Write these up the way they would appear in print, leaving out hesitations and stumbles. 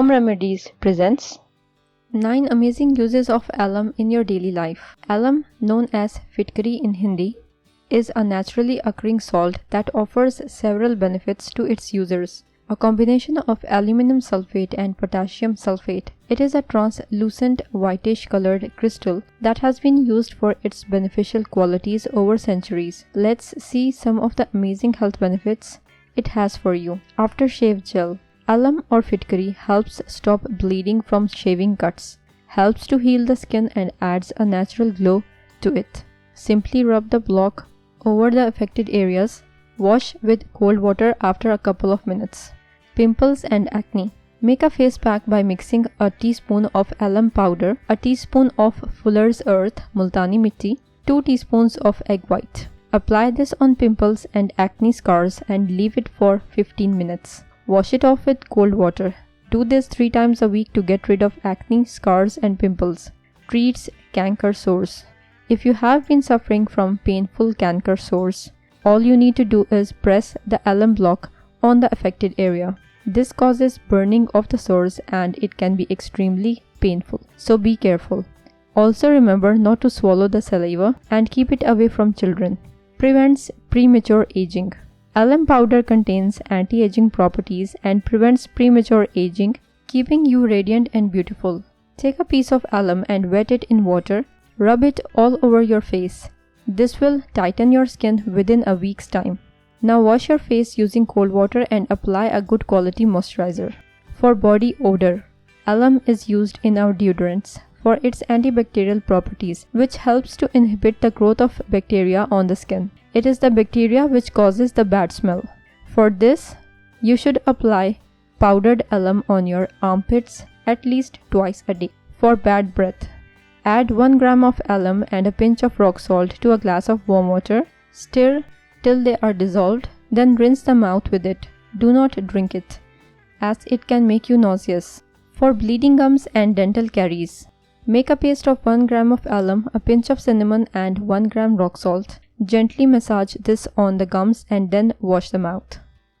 Home Remedies presents 9 amazing uses of alum in your daily life. Alum, known as fitkari in Hindi, is a naturally occurring salt that offers several benefits to its users. A combination of aluminium sulphate and potassium sulphate, it is a translucent whitish-colored crystal that has been used for its beneficial qualities over centuries. Let's see some of the amazing health benefits it has for you. Aftershave gel. Alum or fitkari helps stop bleeding from shaving cuts, helps to heal the skin and adds a natural glow to it. Simply rub the block over the affected areas. Wash with cold water after a couple of minutes. Pimples and acne. Make a face pack by mixing a teaspoon of alum powder, a teaspoon of Fuller's Earth Multani Mitti, 2 teaspoons of egg white. Apply this on pimples and acne scars and leave it for 15 minutes. Wash it off with cold water. Do this 3 times a week to get rid of acne, scars and pimples. Treats canker sores. If you have been suffering from painful canker sores, all you need to do is press the alum block on the affected area. This causes burning of the sores and it can be extremely painful, so be careful. Also remember not to swallow the saliva and keep it away from children. Prevents premature aging. Alum powder contains anti-aging properties and prevents premature aging, keeping you radiant and beautiful. Take a piece of alum and wet it in water. Rub it all over your face. This will tighten your skin within a week's time. Now wash your face using cold water and apply a good quality moisturizer. For body odor, alum is used in our deodorants for its antibacterial properties, which helps to inhibit the growth of bacteria on the skin. It is the bacteria which causes the bad smell. For this, you should apply powdered alum on your armpits at least twice a day. For bad breath, add 1 gram of alum and a pinch of rock salt to a glass of warm water. Stir till they are dissolved, then rinse the mouth with it. Do not drink it, as it can make you nauseous. For bleeding gums and dental caries, make a paste of 1 gram of alum, a pinch of cinnamon and 1 gram rock salt. Gently massage this on the gums and then wash the mouth.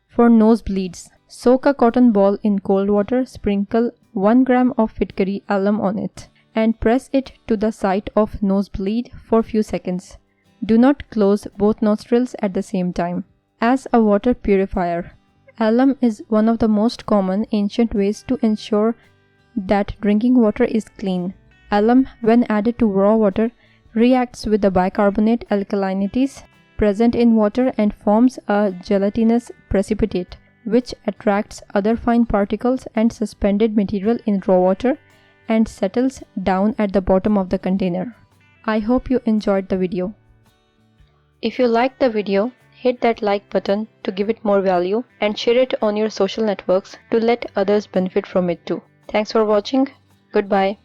For nosebleeds, soak a cotton ball in cold water, sprinkle 1 gram of fitkari alum on it, and press it to the site of nosebleed for few seconds. Do not close both nostrils at the same time. As a water purifier, alum is one of the most common ancient ways to ensure that drinking water is clean. Alum, when added to raw water, reacts with the bicarbonate alkalinities present in water and forms a gelatinous precipitate, which attracts other fine particles and suspended material in raw water and settles down at the bottom of the container. I hope you enjoyed the video. If you liked the video, hit that like button to give it more value and share it on your social networks to let others benefit from it too. Thanks for watching. Goodbye.